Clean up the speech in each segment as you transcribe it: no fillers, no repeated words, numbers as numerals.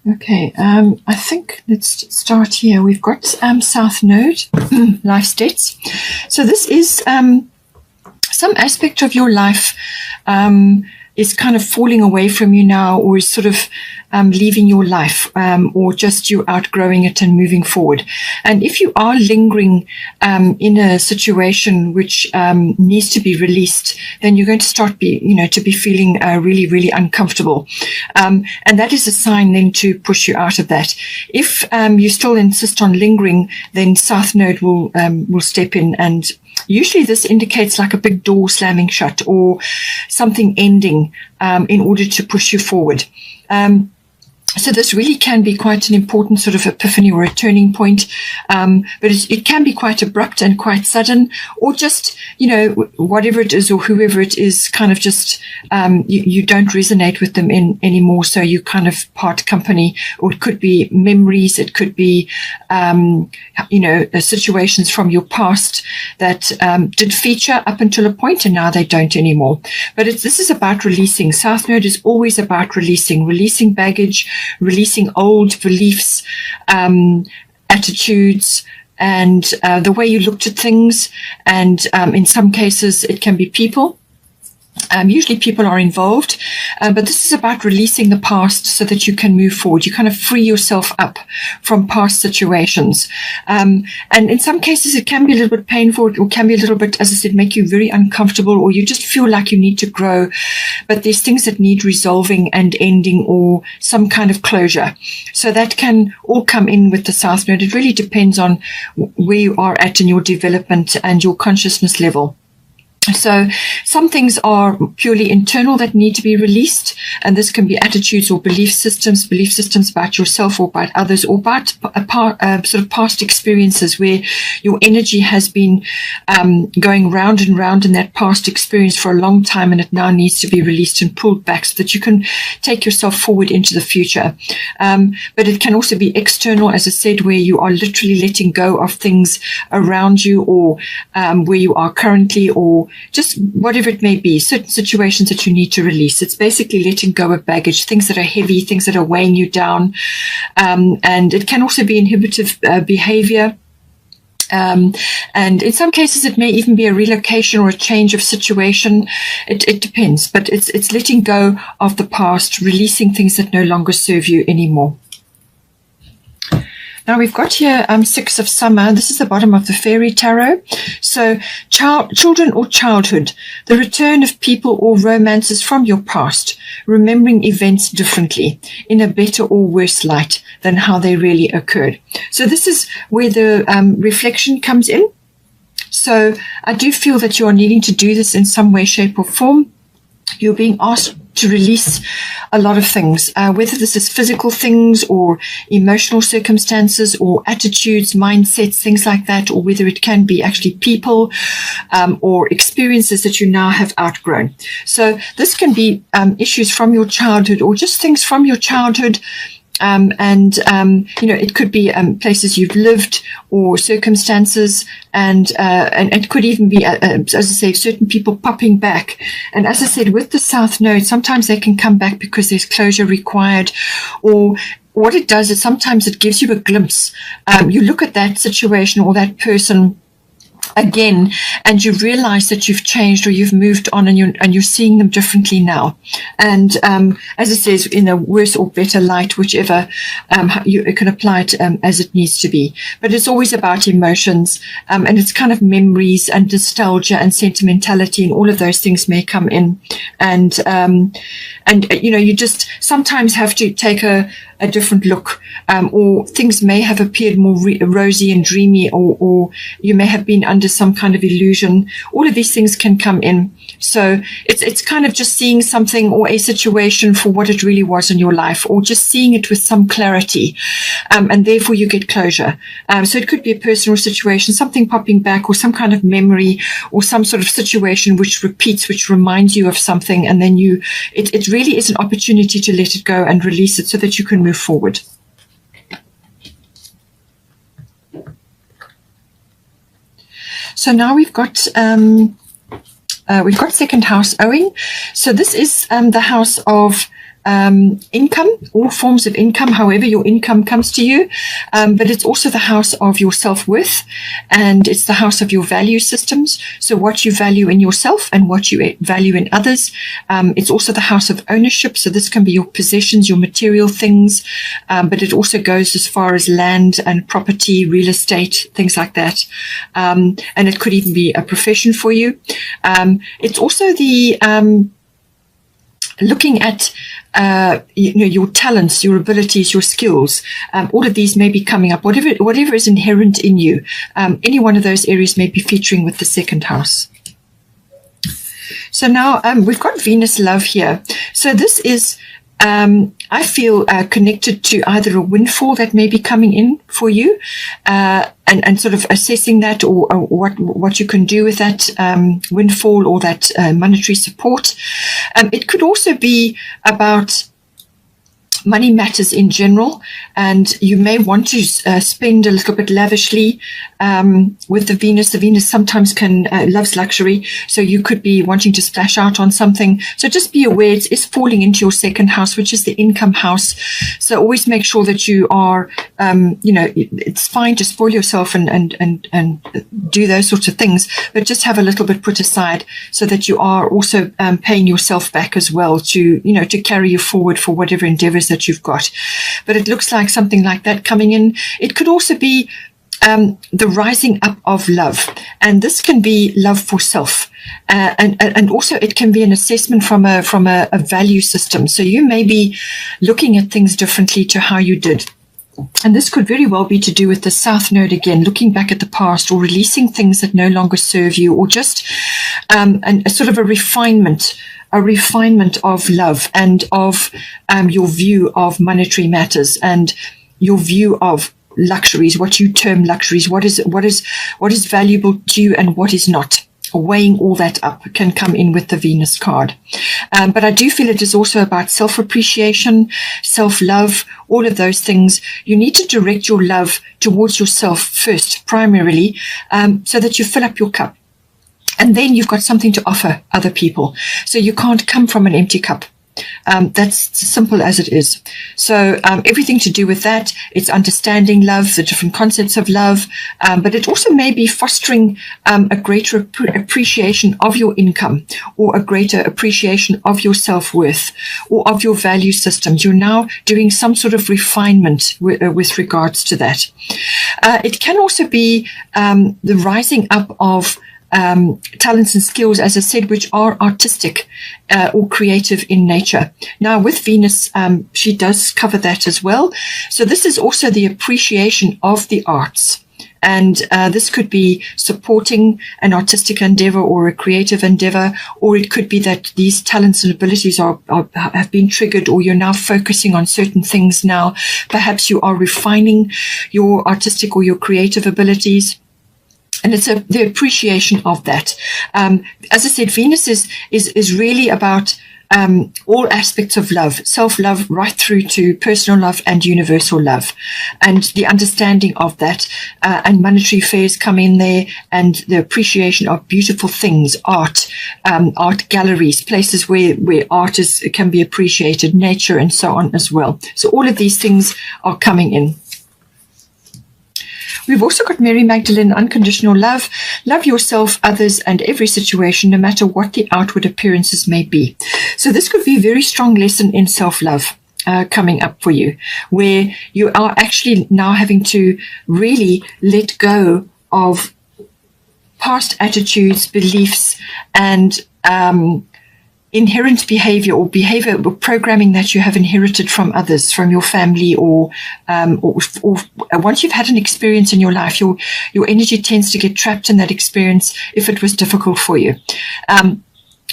Okay, I think let's start here. We've got South Node, life states. So this is some aspect of your life is kind of falling away from you now, or is sort of leaving your life, or just you outgrowing it and moving forward. And if you are lingering in a situation which needs to be released, then you're going to start to be feeling really, really uncomfortable. And that is a sign then to push you out of that. If you still insist on lingering, then South Node will step in, and usually this indicates like a big door slamming shut or something ending in order to push you forward. So this really can be quite an important sort of epiphany or a turning point, but it can be quite abrupt and quite sudden, or just, whatever it is or whoever it is kind of just, you don't resonate with them anymore, so you kind of part company. Or it could be memories, it could be, situations from your past that did feature up until a point and now they don't anymore. But this is about releasing. South Node is always about releasing baggage, releasing old beliefs, attitudes, and the way you looked at things. And in some cases, it can be people. Usually people are involved, but this is about releasing the past so that you can move forward. You kind of free yourself up from past situations. And in some cases, it can be a little bit painful, or can be a little bit, as I said, make you very uncomfortable, or you just feel like you need to grow. But there's things that need resolving and ending, or some kind of closure. So that can all come in with the South Node. It really depends on where you are at in your development and your consciousness level. So some things are purely internal that need to be released, and this can be attitudes or belief systems about yourself or about others, or about sort of past experiences where your energy has been going round and round in that past experience for a long time, and it now needs to be released and pulled back so that you can take yourself forward into the future. But it can also be external, as I said, where you are literally letting go of things around you, or where you are currently, or just whatever it may be, certain situations that you need to release. It's basically letting go of baggage, things that are heavy, things that are weighing you down. And it can also be inhibitive behavior. And in some cases, it may even be a relocation or a change of situation. It depends, but it's letting go of the past, releasing things that no longer serve you anymore. Now we've got here Six of Summer. This is the bottom of the Fairy Tarot. So children or childhood, the return of people or romances from your past, remembering events differently, in a better or worse light than how they really occurred. So this is where the reflection comes in. So I do feel that you are needing to do this in some way, shape or form. You're being asked to release a lot of things, whether this is physical things or emotional circumstances or attitudes, mindsets, things like that, or whether it can be actually people or experiences that you now have outgrown. So this can be issues from your childhood, or just things from your childhood. It could be places you've lived or circumstances, and it could even be, as I say, certain people popping back. And as I said, with the South Node, sometimes they can come back because there's closure required, or what it does is sometimes it gives you a glimpse. You look at that situation or that person again, and you realize that you've changed or you've moved on, and you're seeing them differently now. And as it says, in a worse or better light, whichever you can apply it as it needs to be. But it's always about emotions, and it's kind of memories and nostalgia and sentimentality, and all of those things may come in. And you just sometimes have to take a different look, or things may have appeared more rosy and dreamy, or you may have been under some kind of illusion. All of these things can come in. So it's kind of just seeing something or a situation for what it really was in your life, or just seeing it with some clarity, and therefore you get closure. So it could be a personal situation, something popping back, or some kind of memory, or some sort of situation which repeats, which reminds you of something, and then it really is an opportunity to let it go and release it so that you can move forward. So now we've got second house owing. So this is the house of income, all forms of income, however your income comes to you. But it's also the house of your self-worth, and it's the house of your value systems. So what you value in yourself and what you value in others. It's also the house of ownership. So this can be your possessions, your material things, but it also goes as far as land and property, real estate, things like that. And it could even be a profession for you. It's also the looking at your talents, your abilities, your skills. All of these may be coming up. Whatever is inherent in you, any one of those areas may be featuring with the second house. So now we've got Venus love here. So this is, I feel, connected to either a windfall that may be coming in for you, and sort of assessing that, or what you can do with that windfall or that monetary support. It could also be about money matters in general, and you may want to spend a little bit lavishly with the Venus. The Venus sometimes loves luxury, so you could be wanting to splash out on something. So just be aware it's falling into your second house, which is the income house. So always make sure that you are, it's fine to spoil yourself and do those sorts of things, but just have a little bit put aside so that you are also paying yourself back as well to carry you forward for whatever endeavors that you've got. But it looks like something like that coming in. It could also be the rising up of love, and this can be love for self, and also it can be an assessment from a value system. So you may be looking at things differently to how you did. And this could very well be to do with the South Node again, looking back at the past or releasing things that no longer serve you, or just a sort of a refinement of love and of your view of monetary matters and your view of luxuries, what you term luxuries, what is valuable to you and what is not. Weighing all that up can come in with the Venus card. But I do feel it is also about self-appreciation, self-love, all of those things. You need to direct your love towards yourself first, primarily, so that you fill up your cup. And then you've got something to offer other people. So you can't come from an empty cup. That's as simple as it is. So everything to do with that, it's understanding love, the different concepts of love, but it also may be fostering a greater appreciation of your income, or a greater appreciation of your self-worth, or of your value systems. You're now doing some sort of refinement with regards to that. It can also be the rising up of talents and skills, as I said, which are artistic or creative in nature. Now, with Venus, she does cover that as well. So this is also the appreciation of the arts. And this could be supporting an artistic endeavor or a creative endeavor, or it could be that these talents and abilities have been triggered, or you're now focusing on certain things now. Perhaps you are refining your artistic or your creative abilities. And it's the appreciation of that. As I said, Venus is really about all aspects of love, self-love, right through to personal love and universal love, and the understanding of that. And monetary affairs come in there, and the appreciation of beautiful things, art galleries, places where art can be appreciated, nature, and so on as well. So all of these things are coming in. We've also got Mary Magdalene, unconditional love. Love yourself, others, and every situation, no matter what the outward appearances may be. So this could be a very strong lesson in self-love coming up for you, where you are actually now having to really let go of past attitudes, beliefs, and inherent behavior or programming that you have inherited from others, from your family, or once you've had an experience in your life, your energy tends to get trapped in that experience if it was difficult for you.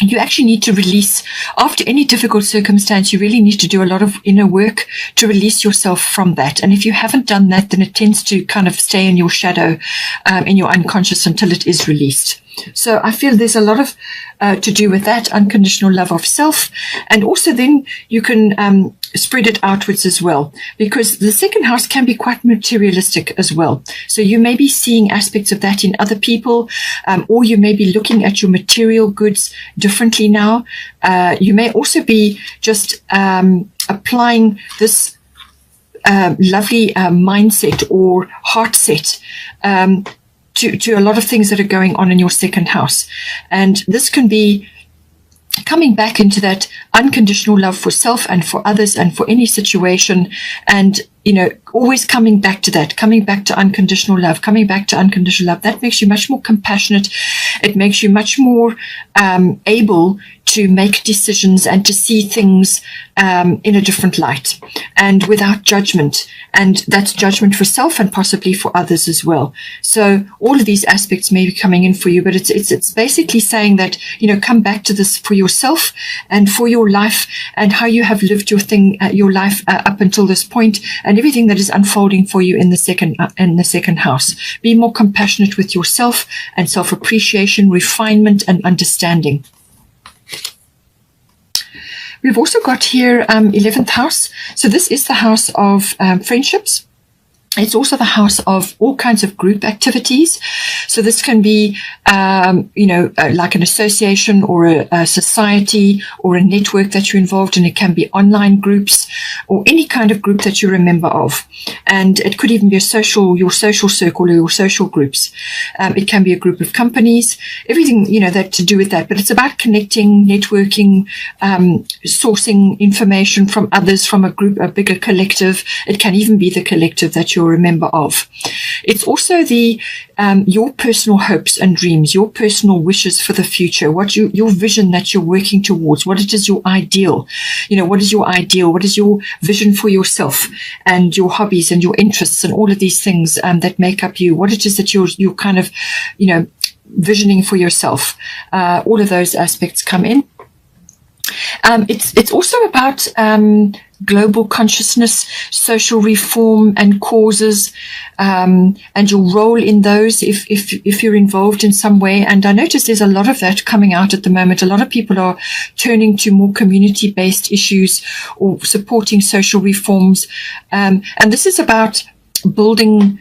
You actually need to release, after any difficult circumstance, you really need to do a lot of inner work to release yourself from that. And if you haven't done that, then it tends to kind of stay in your shadow, in your unconscious, until it is released. So I feel there's a lot of to do with that unconditional love of self. And also then you can spread it outwards as well, because the second house can be quite materialistic as well. So you may be seeing aspects of that in other people, or you may be looking at your material goods differently now. You may also be just applying this lovely mindset or heart set to a lot of things that are going on in your second house. And this can be coming back into that unconditional love for self and for others and for any situation. And, you know, always coming back to that, coming back to unconditional love, coming back to unconditional love. That makes you much more compassionate. It makes you much more able to make decisions and to see things in a different light and without judgment. And that's judgment for self and possibly for others as well. So all of these aspects may be coming in for you, but it's basically saying that, you know, come back to this for yourself and for your life and how you have lived your life up until this point, and everything that is unfolding for you in the second house. Be more compassionate with yourself and self-appreciation, refinement and understanding. We've also got here 11th house. So this is the house of friendships. It's also the house of all kinds of group activities. So this can be, like an association or a society or a network that you're involved in. It can be online groups or any kind of group that you're a member of. And it could even be your social circle or your social groups. It can be a group of companies, everything, you know, that to do with that. But it's about connecting, networking, sourcing information from others, from a group, a bigger collective. It can even be the collective that you're a member of. It's also the your personal hopes and dreams, your personal wishes for the future, your vision that you're working towards, what it is your ideal, you know, what is your ideal, what is your vision for yourself and your hobbies and your interests and all of these things that make up you, what it is that you're kind of, you know, visioning for yourself. All of those aspects come in. It's also about global consciousness, social reform and causes, and your role in those if you're involved in some way. And I notice there's a lot of that coming out at the moment. A lot of people are turning to more community-based issues or supporting social reforms. And this is about building,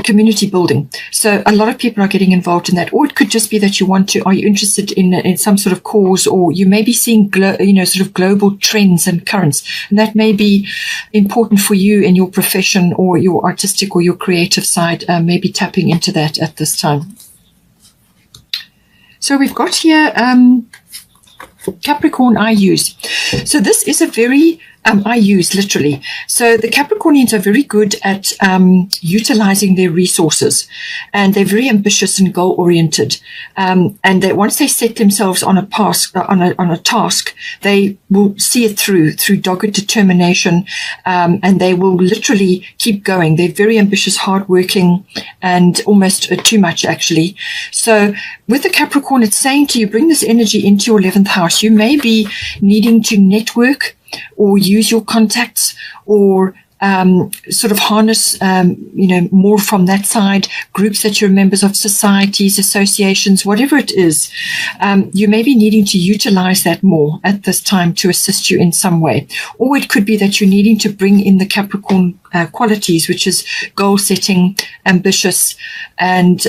community building. So a lot of people are getting involved in that. Or it could just be that are you interested in some sort of cause, or you may be seeing, sort of global trends and currents. And that may be important for you in your profession or your artistic or your creative side, maybe tapping into that at this time. So we've got here, Capricorn I use. So this is a very I use literally. So the Capricornians are very good at utilizing their resources, and they're very ambitious and goal oriented. And that once they set themselves on a task, they will see it through dogged determination, and they will literally keep going. They're very ambitious, hardworking, and almost too much actually. So with the Capricorn, it's saying to you, bring this energy into your 11th house. You may be needing to network or use your contacts or sort of harness, more from that side, groups that you're members of, societies, associations, whatever it is. You may be needing to utilize that more at this time to assist you in some way. Or it could be that you're needing to bring in the Capricorn qualities, which is goal setting, ambitious, and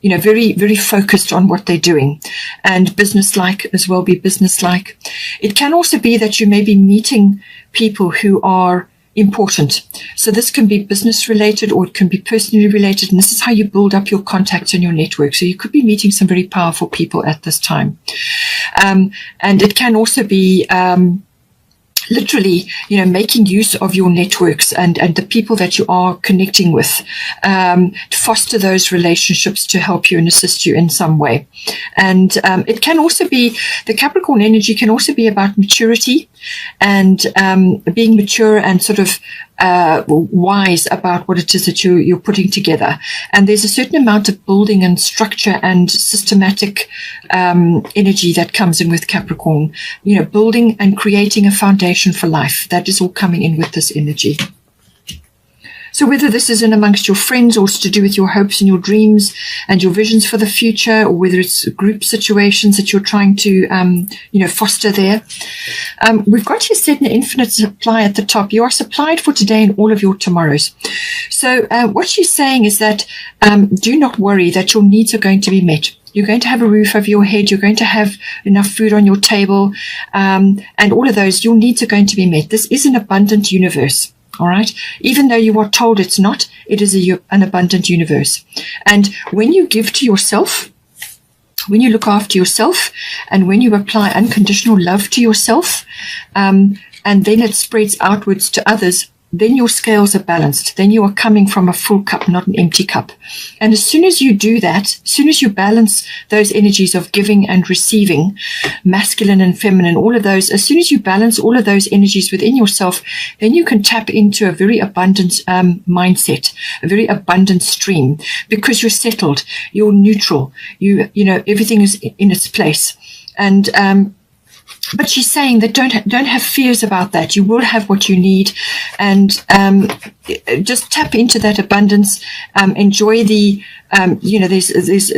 very, very focused on what they're doing, and business-like as well, be business-like. It can also be that you may be meeting people who are important. So this can be business-related or it can be personally related, and this is how you build up your contacts and your network. So you could be meeting some very powerful people at this time. And it can also be literally, making use of your networks and the people that you are connecting with, to foster those relationships to help you and assist you in some way. And it can also be, the Capricorn energy can also be about maturity and being mature and sort of wise about what it is that you're putting together. And there's a certain amount of building and structure and systematic energy that comes in with Capricorn, building and creating a foundation for life. That is all coming in with this energy. So whether this is in amongst your friends or it's to do with your hopes and your dreams and your visions for the future, or whether it's group situations that you're trying to, foster there. We've got here set an infinite supply at the top. You are supplied for today and all of your tomorrows. So what she's saying is that do not worry that your needs are going to be met. You're going to have a roof over your head. You're going to have enough food on your table. And all of those, your needs are going to be met. This is an abundant universe. All right. Even though you are told it's not, it is an abundant universe. And when you give to yourself, when you look after yourself, and when you apply unconditional love to yourself, and then it spreads outwards to others, then your scales are balanced. Then you are coming from a full cup, not an empty cup. And as soon as you do that, as soon as you balance those energies of giving and receiving, masculine and feminine, all of those, as soon as you balance all of those energies within yourself, then you can tap into a very abundant mindset, a very abundant stream, because you're settled, you're neutral, everything is in its place. And but she's saying that don't have fears about that. You will have what you need, and just tap into that abundance. Enjoy the there's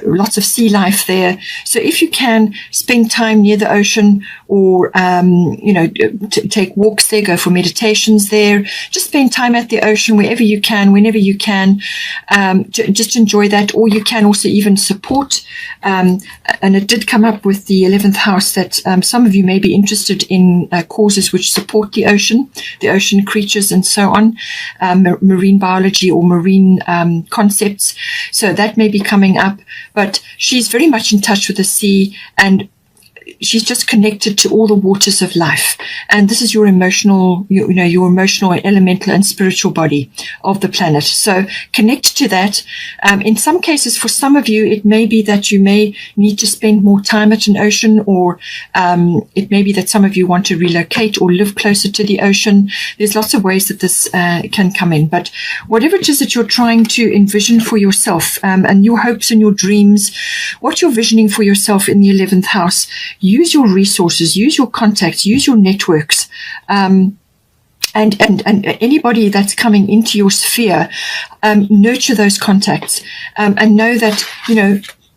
lots of sea life there. So if you can spend time near the ocean, or take walks there, go for meditations there. Just spend time at the ocean wherever you can, whenever you can. Just enjoy that, or you can also even support. And it did come up with the 11th house that some of you may be interested in causes which support the ocean creatures and so on, marine biology or marine concepts. So that may be coming up, but she's very much in touch with the sea, and she's just connected to all the waters of life. And this is your emotional, your emotional, elemental and spiritual body of the planet. So connect to that. In some cases, for some of you, it may be that you may need to spend more time at an ocean, or it may be that some of you want to relocate or live closer to the ocean. There's lots of ways that this can come in. But whatever it is that you're trying to envision for yourself, and your hopes and your dreams, what you're visioning for yourself in the 11th house, use your resources, use your contacts, use your networks, and anybody that's coming into your sphere, nurture those contacts, and know that,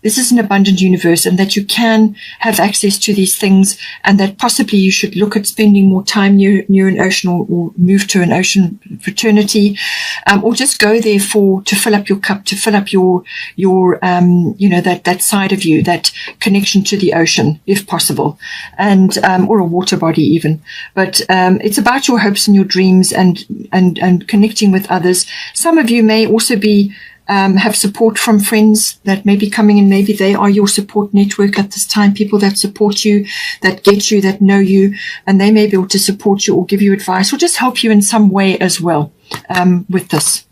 this is an abundant universe, and that you can have access to these things, and that possibly you should look at spending more time near an ocean, or move to an ocean fraternity, or just go there to fill up your cup, to fill up your that side of you, that connection to the ocean, if possible, and or a water body even. But it's about your hopes and your dreams, and connecting with others. Some of you may also be have support from friends that may be coming in. Maybe they are your support network at this time, people that support you, that get you, that know you, and they may be able to support you or give you advice or just help you in some way as well with this.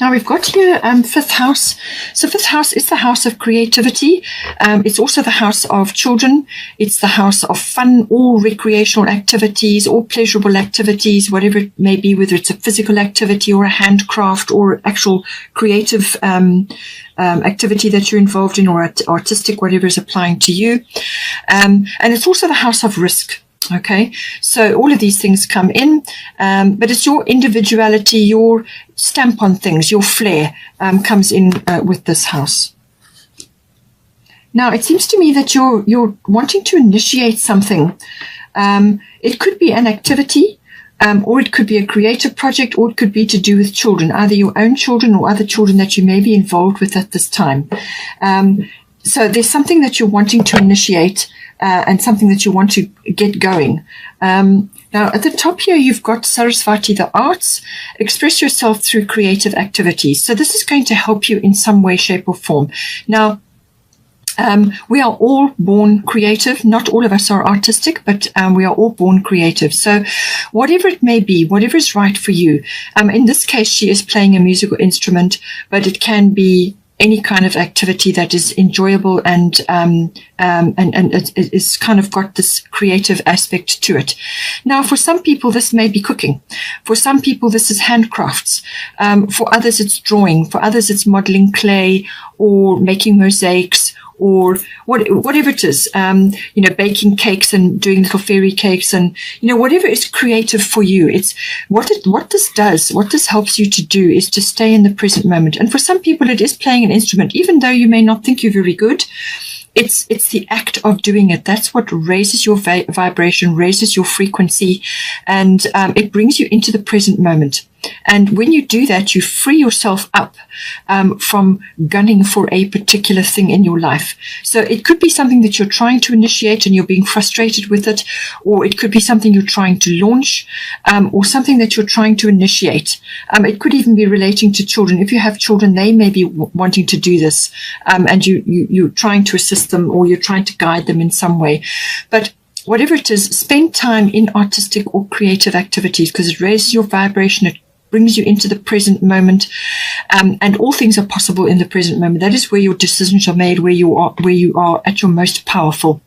Now we've got here 5th house. So 5th house is the house of creativity. It's also the house of children. It's the house of fun, all recreational activities, all pleasurable activities, whatever it may be, whether it's a physical activity or a handcraft or actual creative activity that you're involved in, or artistic, whatever is applying to you. And it's also the house of risk. Okay, so all of these things come in, but it's your individuality, your stamp on things, your flair comes in with this house. Now, it seems to me that you're wanting to initiate something. It could be an activity, or it could be a creative project, or it could be to do with children, either your own children or other children that you may be involved with at this time. So there's something that you're wanting to initiate, and something that you want to get going. Now, at the top here, you've got Sarasvati, the arts. Express yourself through creative activities. So this is going to help you in some way, shape, or form. Now, we are all born creative. Not all of us are artistic, but we are all born creative. So whatever it may be, whatever is right for you. In this case, she is playing a musical instrument, but it can be any kind of activity that is enjoyable and it's kind of got this creative aspect to it. Now, for some people, this may be cooking. For some people, this is handcrafts. For others, it's drawing. For others, it's modeling clay or making mosaics or whatever it is, baking cakes and doing little fairy cakes, and, whatever is creative for you. It's what this helps you to do is to stay in the present moment. And for some people, it is playing an instrument, even though you may not think you're very good. It's the act of doing it. That's what raises your vibration, raises your frequency, and it brings you into the present moment. And when you do that, you free yourself up from gunning for a particular thing in your life. So it could be something that you're trying to initiate and you're being frustrated with it, or it could be something you're trying to launch, or something that you're trying to initiate. It could even be relating to children. If you have children, they may be wanting to do this, and you're trying to assist them, or you're trying to guide them in some way. But whatever it is, spend time in artistic or creative activities, because it raises your vibration. It brings you into the present moment, and all things are possible in the present moment. That is where your decisions are made, where you are at your most powerful.